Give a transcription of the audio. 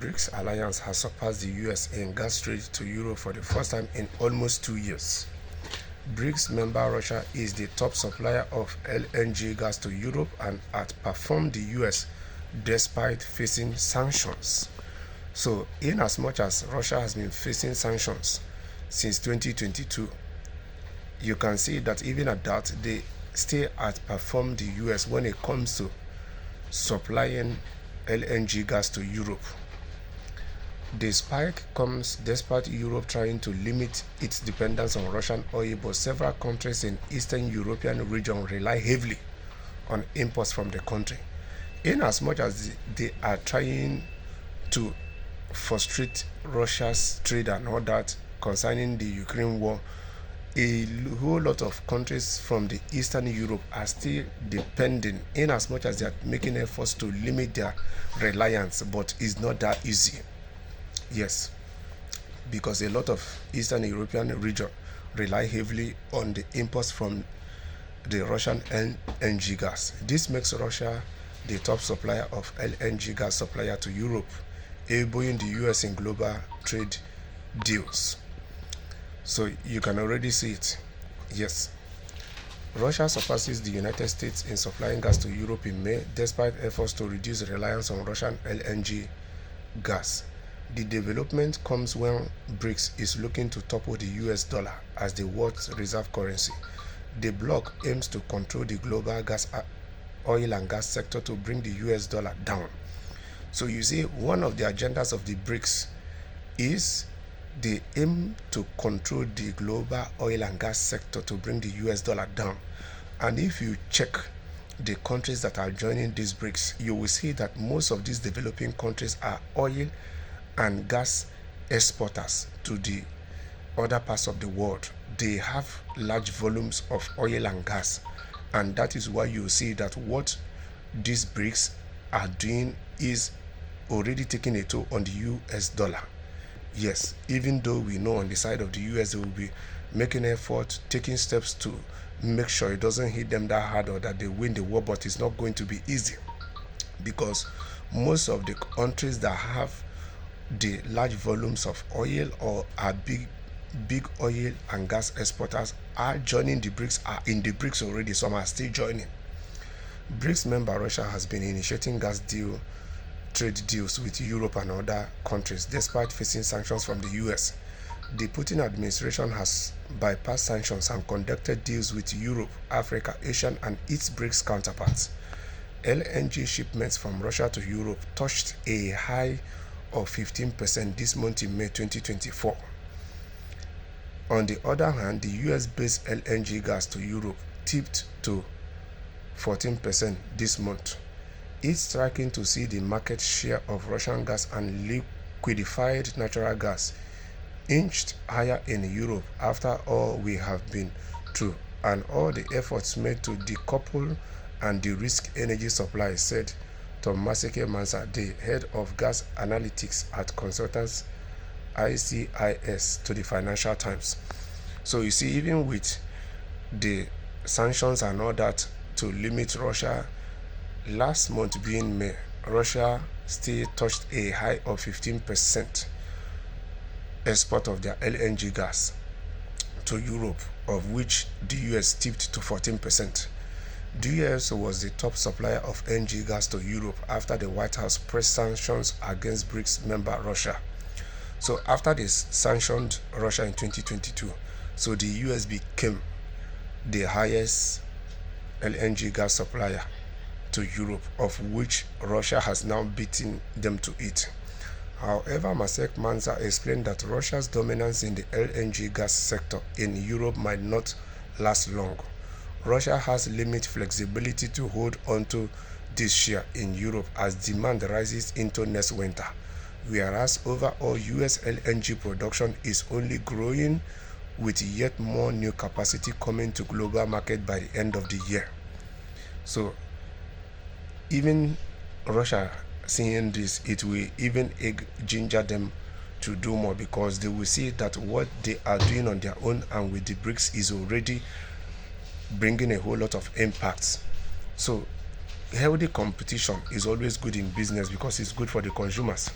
BRICS alliance has surpassed the US in gas trade to Europe for the first time in almost 2 years. BRICS member Russia is the top supplier of LNG gas to Europe and outperformed the US despite facing sanctions. So, in as much as Russia has been facing sanctions since 2022, you can see that even at that, they still outperform the US when it comes to supplying LNG gas to Europe. The spike comes despite Europe trying to limit its dependence on Russian oil, but several countries in Eastern European region rely heavily on imports from the country. In as much as they are trying to frustrate Russia's trade and all that concerning the Ukraine war, a whole lot of countries from the Eastern Europe are still depending in as much as they are making efforts to limit their reliance, but it's not that easy. Yes, because a lot of Eastern European region rely heavily on the imports from the Russian LNG gas. This makes Russia the top supplier of LNG gas supplier to Europe, elbowing the US in global trade deals. So you can already see it. Yes, Russia surpasses the United States in supplying gas to Europe in May, despite efforts to reduce reliance on Russian LNG gas. The development comes when BRICS is looking to topple the US dollar as the world's reserve currency. The bloc aims to control the global oil and gas sector to bring the US dollar down. So you see, one of the agendas of the BRICS is they aim to control the global oil and gas sector to bring the US dollar down. And if you check the countries that are joining these BRICS, you will see that most of these developing countries are oil and gas exporters to the other parts of the world. They have large volumes of oil and gas, and that is why you see that what these BRICS are doing is already taking a toll on the US dollar. Yes, even though we know on the side of the US they will be making effort, taking steps to make sure it doesn't hit them that hard or that they win the war, but it's not going to be easy, because most of the countries that have the large volumes of oil or are big oil and gas exporters are joining the BRICS, are in the BRICS already. Some are still joining. BRICS member Russia has been initiating trade deals with Europe and other countries despite facing sanctions from the US. The Putin administration has bypassed sanctions and conducted deals with Europe, Africa, Asia, and its BRICS counterparts. LNG shipments from Russia to Europe touched a high of 15% this month in May 2024. On the other hand, the US-based LNG gas to Europe tipped to 14% this month. It's striking to see the market share of Russian gas and liquefied natural gas inched higher in Europe after all we have been through and all the efforts made to decouple and de-risk energy supply, said Tomasike Mansa, the head of gas analytics at consultants ICIS, to the Financial Times. So you see, even with the sanctions and all that to limit Russia, last month being May, Russia still touched a high of 15% export of their LNG gas to Europe, of which the US tipped to 14%. The US was the top supplier of LNG gas to Europe after the White House pressed sanctions against BRICS member Russia. So after this sanctioned Russia in 2022, so the US became the highest LNG gas supplier to Europe, of which Russia has now beaten them to it. However, Masek Mansa explained that Russia's dominance in the LNG gas sector in Europe might not last long. Russia has limited flexibility to hold onto this share in Europe as demand rises into next winter, whereas overall US LNG production is only growing, with yet more new capacity coming to global market by the end of the year. So even Russia seeing this, it will even ginger them to do more, because they will see that what they are doing on their own and with the BRICS is already bringing a whole lot of impacts. So healthy competition is always good in business because it's good for the consumers.